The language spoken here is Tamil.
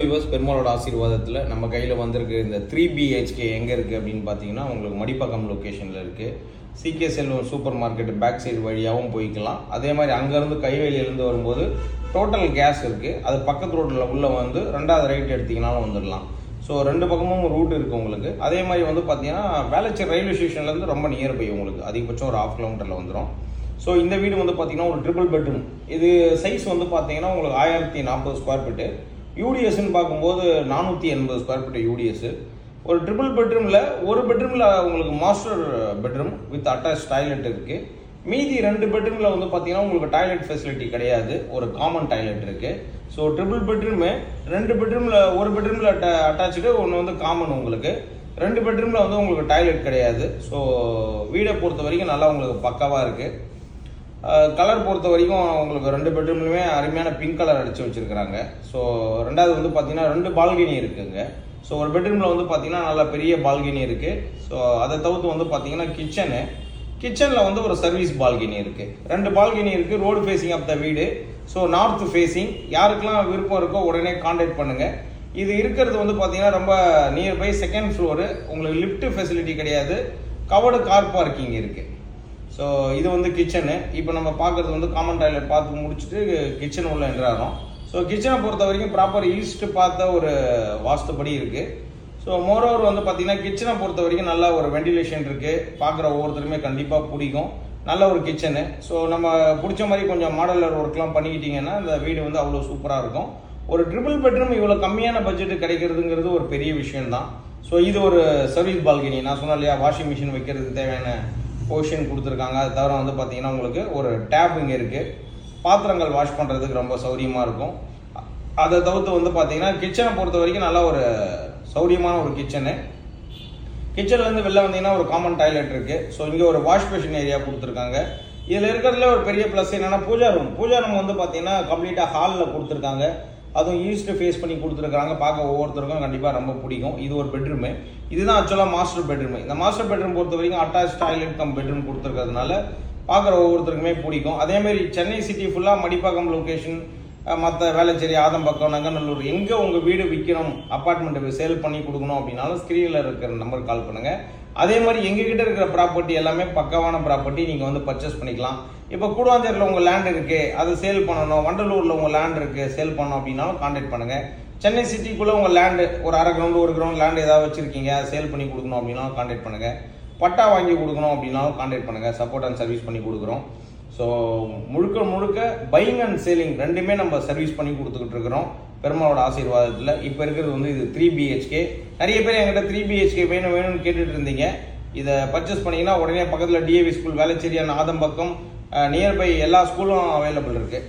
பெருமாளோட ஆசீர்வாதத்தில் நம்ம கையில் வந்திருக்கு இந்த 3BHK எங்கே இருக்குது அப்படின்னு பார்த்தீங்கன்னா உங்களுக்கு மடிப்பக்கம் லொக்கேஷனில் இருக்குது. சிகே செல்வம் சூப்பர் மார்க்கெட் பேக் சைடு வழியாகவும் போய்க்கலாம். அதே மாதிரி அங்கேருந்து கைவேலியிலேருந்து வரும்போது டோட்டல் கேஸ் இருக்குது. அது பக்கத்து ரோட்டில் உள்ளே வந்து 2வது ரைட் எடுத்திங்கனாலும் வந்துடலாம். ஸோ 2 பக்கமும் ரூட் இருக்குது உங்களுக்கு. அதே மாதிரி வந்து பார்த்தீங்கன்னா வேளச்சேரி ரயில்வே ஸ்டேஷன்லேருந்து ரொம்ப நியர்பை உங்களுக்கு, அதிகபட்சம் ஒரு 1/2 கிலோமீட்டரில் வந்துடும். ஸோ இந்த வீடு வந்து பார்த்தீங்கன்னா ஒரு ட்ரிபிள் பெட்ரூம். இது சைஸ் வந்து பார்த்தீங்கன்னா உங்களுக்கு 1040 ஸ்கொயர் ஃபீட்டு. யூடிஎஸ்ன்னு பார்க்கும்போது 480 ஸ்கொயர் ஃபீட் யூடிஎஸ். ஒரு ட்ரிபிள் பெட்ரூமில் ஒரு பெட்ரூமில் உங்களுக்கு master bedroom with attach toilet இருக்குது. மீதி 2 பெட்ரூமில் வந்து பார்த்தீங்கன்னா உங்களுக்கு டாய்லெட் ஃபெசிலிட்டி கிடையாது, ஒரு காமன் டாய்லெட் இருக்குது. ஸோ ட்ரிபிள் பெட்ரூமு 2 பெட்ரூமில் ஒரு பெட்ரூமில் அட்டாச்சு, ஒன்று வந்து காமன் உங்களுக்கு. 2 பெட்ரூமில் வந்து உங்களுக்கு டாய்லெட் கிடையாது. ஸோ வீடை பொறுத்த வரைக்கும் நல்லா உங்களுக்கு பக்காவாக இருக்குது. கலர் பொறுத்த வரைக்கும் உங்களுக்கு 2 பெட்ரூம்லையுமே அருமையான பிங்க் கலர் அடித்து வச்சுருக்கிறாங்க. ஸோ 2வது வந்து பார்த்தீங்கன்னா 2 பால்கனி இருக்குங்க. ஸோ ஒரு பெட்ரூமில் வந்து பார்த்தீங்கன்னா நல்லா பெரிய பால்கனி இருக்குது. ஸோ அதை தவிர்த்து வந்து பார்த்தீங்கன்னா கிச்சனில் வந்து ஒரு சர்வீஸ் பால்கனி இருக்குது. 2 பால்கனி இருக்குது. ரோடு ஃபேஸிங் ஆஃப் த வீடு. So north facing. யாருக்கெல்லாம் விருப்பம் இருக்கோ உடனே கான்டாக்ட் பண்ணுங்கள். இது இருக்கிறது வந்து பார்த்தீங்கன்னா ரொம்ப நியர்பை 2nd ஃப்ளோரு. உங்களுக்கு லிஃப்ட் ஃபெசிலிட்டி கிடையாது. கவர்டு கார் பார்க்கிங் இருக்குது. ஸோ இது வந்து கிச்சனு. இப்போ நம்ம பார்க்குறது வந்து காமன் டாய்லெட் பார்த்து முடிச்சுட்டு கிச்சன் உள்ள என்ட்ராகிறோம். ஸோ கிச்சனை பொறுத்த வரைக்கும் ப்ராப்பர் ஈஸ்ட் பார்த்த ஒரு வாஸ்துப்படி இருக்குது. ஸோ மோரோவர் வந்து பார்த்தீங்கன்னா கிச்சனை பொறுத்த வரைக்கும் நல்ல ஒரு வெண்டிலேஷன் இருக்குது. பார்க்குற ஒவ்வொருத்தருமே கண்டிப்பாக பிடிக்கும். நல்ல ஒரு கிச்சனு. ஸோ நம்ம பிடிச்ச மாதிரி கொஞ்சம் மாடலர் ஒர்க்லாம் பண்ணிக்கிட்டிங்கன்னா இந்த வீடு வந்து அவ்வளோ சூப்பராக இருக்கும். ஒரு ட்ரிபிள் பெட்ரூம் இவ்வளோ கம்மியான பட்ஜெட்டு கிடைக்கிறதுங்கிறது ஒரு பெரிய விஷயம்தான். ஸோ இது ஒரு சர்வீஸ் பால்கனி. நான் சொன்னேன் இல்லையா, வாஷிங் மிஷின் வைக்கிறதுக்கு தேவையான போர்ஷன் கொடுத்துருக்காங்க. அது தவிர வந்து பார்த்தீங்கன்னா உங்களுக்கு ஒரு டேப் இங்கே இருக்குது. பாத்திரங்கள் வாஷ் பண்ணுறதுக்கு ரொம்ப சௌரியமாக இருக்கும். அதை தவிர்த்து வந்து பார்த்தீங்கன்னா கிச்சனை பொறுத்த வரைக்கும் நல்லா ஒரு சௌரியமான ஒரு கிச்சனு. கிச்சன்லேருந்து வெளில வந்தீங்கன்னா ஒரு காமன் டாய்லெட் இருக்குது. ஸோ இங்கே ஒரு வாஷ் பேஷன் ஏரியா கொடுத்துருக்காங்க. இதில் இருக்கிறதுல ஒரு பெரிய ப்ளஸ் என்னென்னா பூஜா ரூம் வந்து பார்த்தீங்கன்னா கம்ப்ளீட்டாக ஹாலில் கொடுத்துருக்காங்க. அதுவும் ஈஸ்ட் ஃபேஸ் பண்ணி கொடுத்துருக்காங்க. பார்க்க ஒவ்வொருத்தருக்கும் கண்டிப்பாக ரொம்ப பிடிக்கும். இது ஒரு பெட்ரூமு. இதுதான் ஆக்சுவலாக மாஸ்டர் பெட்ரூமு. இந்த மாஸ்டர் பெட்ரூம் பொறுத்த வரைக்கும் அட்டாச் டாய்லெட் கம் பெட்ரூம் கொடுத்துருக்கிறதுனால பார்க்குற ஒவ்வொருத்தருக்குமே பிடிக்கும். அதேமாதிரி சென்னை சிட்டி ஃபுல்லாக மடிப்பாக்கம் லொக்கேஷன், மற்ற வேளச்சேரி, ஆதம்பாக்கம், நங்கநல்லூர் எங்கே உங்கள் வீடு விற்கணும், அப்பார்ட்மெண்ட்டுக்கு சேல் பண்ணி கொடுக்கணும் அப்படின்னாலும் ஸ்க்ரீனில் இருக்கிற நம்பருக்கு கால் பண்ணுங்கள். அதே மாதிரி எங்ககிட்ட இருக்கிற ப்ராப்பர்ட்டி எல்லாமே பக்கவான ப்ராப்பர்ட்டி. நீங்கள் வந்து பர்ச்சேஸ் பண்ணிக்கலாம். இப்போ கூடுவாஞ்சேரியில் உங்கள் லேண்ட் இருக்குது, அது சேல் பண்ணணும். வண்டலூரில் உங்கள் லேண்ட் இருக்குது, சேல் பண்ணணும் அப்படின்னாலும் கான்டாக்ட் பண்ணுங்கள். சென்னை சிட்டிக்குள்ளே உங்கள் லேண்டு ஒரு 1/2 கிரவுண்டு 1 கிரவுண்ட் லேண்ட் ஏதாவது வச்சுருக்கீங்க, சேல் பண்ணி கொடுக்கணும் அப்படின்னாலும் கான்டாக்ட் பண்ணுங்கள். பட்டா வாங்கி கொடுக்கணும் அப்படின்னாலும் கான்டாக்ட் பண்ணுங்கள். சப்போர்ட் அண்ட் சர்வீஸ் பண்ணி கொடுக்குறோம். ஸோ முழுக்க பையிங் அண்ட் சேலிங் 2மே நம்ம சர்வீஸ் பண்ணி கொடுத்துக்கிட்டு இருக்கிறோம் பெருமாளோட ஆசீர்வாதத்தில். இப்போ இருக்கிறது வந்து இது 3BHK. நிறைய பேர் என்கிட்ட 3BHK வேணும்னு கேட்டுட்டு இருந்தீங்க. இதை பர்ச்சேஸ் பண்ணிங்கன்னா உடனே பக்கத்தில் DAV school, Velachery, Adambakkam nearby எல்லா ஸ்கூலும் அவைலபிள் இருக்குது.